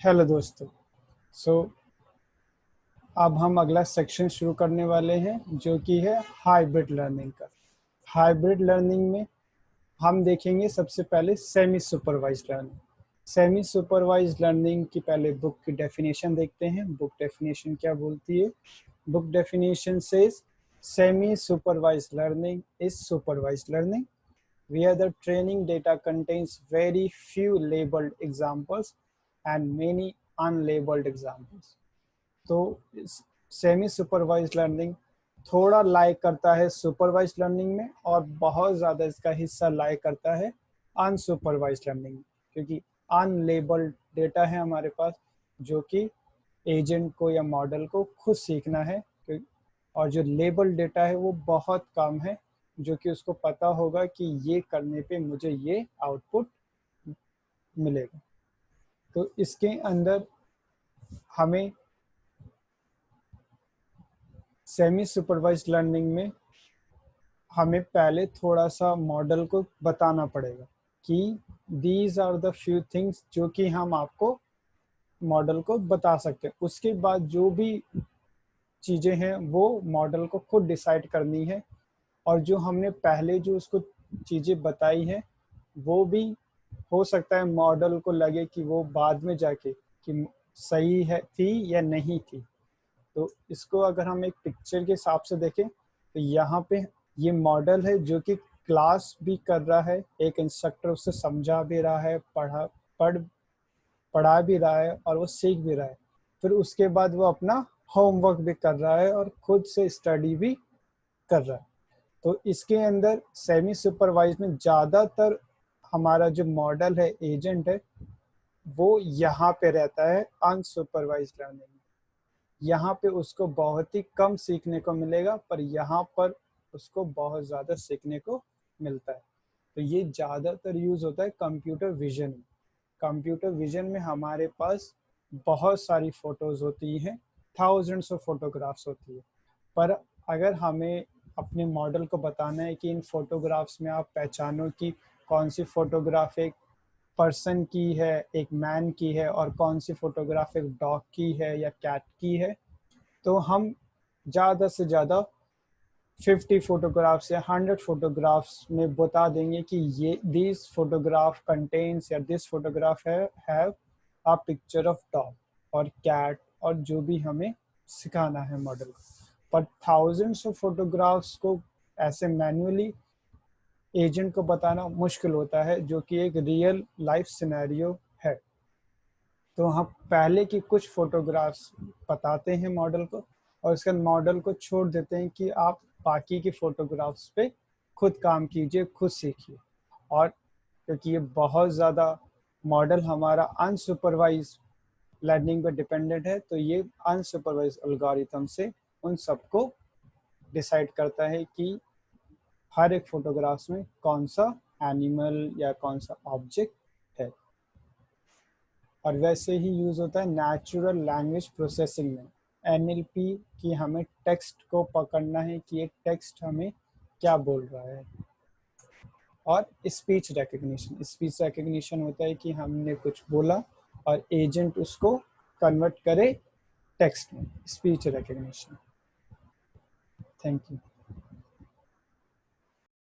Hello दोस्तों। सो अब हम अगला सेक्शन शुरू करने वाले हैं जो कि है हाइब्रिड लर्निंग का। हाइब्रिड लर्निंग में हम देखेंगे सबसे पहले semi supervised learning. Semi supervised learning की पहले बुक की डेफिनेशन देखते हैं। बुक डेफिनेशन क्या बोलती है? Book definition says semi supervised learning is supervised learning where the training data contains very few labeled examples and many unlabeled examples। तो semi supervised learning थोड़ा लाइक करता है सुपरवाइज्ड लर्निंग में और बहुत ज़्यादा इसका हिस्सा लाइक करता है अनसुपरवाइज्ड लर्निंग में, क्योंकि अनलेबल्ड डेटा है हमारे पास जो कि एजेंट को या मॉडल को खुद सीखना है, और जो लेबल डेटा है वो बहुत कम है जो कि उसको पता होगा कि ये करने पे मुझे ये आउटपुट मिलेगा। तो इसके अंदर हमें सेमी सुपरवाइज्ड लर्निंग में हमें पहले थोड़ा सा मॉडल को बताना पड़ेगा कि these are the few things जो कि हम आपको मॉडल को बता सकते हैं। उसके बाद जो भी चीज़ें हैं वो मॉडल को खुद डिसाइड करनी है, और जो हमने पहले जो उसको चीज़ें बताई हैं वो भी हो सकता है मॉडल को लगे कि वो बाद में जाके कि सही है थी या नहीं थी। तो इसको अगर हम एक पिक्चर के हिसाब से देखें तो यहाँ पे ये मॉडल है जो कि क्लास भी कर रहा है, एक इंस्ट्रक्टर उससे समझा भी रहा है, पढ़ा भी रहा है और वो सीख भी रहा है। फिर उसके बाद वो अपना होमवर्क भी कर रहा है और खुद से स्टडी भी कर रहा है। तो इसके अंदर सेमी सुपरवाइज में ज़्यादातर हमारा जो मॉडल है, एजेंट है, वो यहाँ पे रहता है अनसुपरवाइज्ड लर्निंग में। यहाँ पे उसको बहुत ही कम सीखने को मिलेगा, पर यहाँ पर उसको बहुत ज़्यादा सीखने को मिलता है। तो ये ज़्यादातर यूज़ होता है कंप्यूटर विजन में। कंप्यूटर विजन में हमारे पास बहुत सारी फ़ोटोज़ होती हैं, थाउजेंड्स ऑफ फोटोग्राफ्स होती है, पर अगर हमें अपने मॉडल को बताना है कि इन फोटोग्राफ्स में आप पहचानो कि कौन सी फ़ोटोग्राफ एक पर्सन की है, एक मैन की है, और कौन सी फ़ोटोग्राफ एक डॉग की है या कैट की है, तो हम ज़्यादा से ज़्यादा 50 फोटोग्राफ्स या 100 फोटोग्राफ्स में बता देंगे कि ये दिस फोटोग्राफ कंटेन्स या this photograph have a picture of dog और कैट और जो भी हमें सिखाना है मॉडल को। पर थाउजेंड्स ऑफ फोटोग्राफ्स को ऐसे मैन्युअली एजेंट को बताना मुश्किल होता है, जो कि एक रियल लाइफ सिनेरियो है। तो हम पहले की कुछ फोटोग्राफ्स बताते हैं मॉडल को, और उसके बाद मॉडल को छोड़ देते हैं कि आप बाकी की फोटोग्राफ्स पे खुद काम कीजिए, खुद सीखिए। और क्योंकि ये बहुत ज़्यादा मॉडल हमारा अनसुपरवाइज लर्निंग पे डिपेंडेंट है, तो ये अनसुपरवाइज एल्गोरिथम से उन सबको डिसाइड करता है कि हर एक फोटोग्राफ्स में कौन सा एनिमल या कौन सा ऑब्जेक्ट है। और वैसे ही यूज़ होता है नेचुरल लैंग्वेज प्रोसेसिंग में, NLP, की हमें टेक्स्ट को पकड़ना है कि ये टेक्स्ट हमें क्या बोल रहा है। और स्पीच रिकग्निशन होता है कि हमने कुछ बोला और एजेंट उसको कन्वर्ट करे टेक्स्ट में, स्पीच रिकग्निशन। Thank you.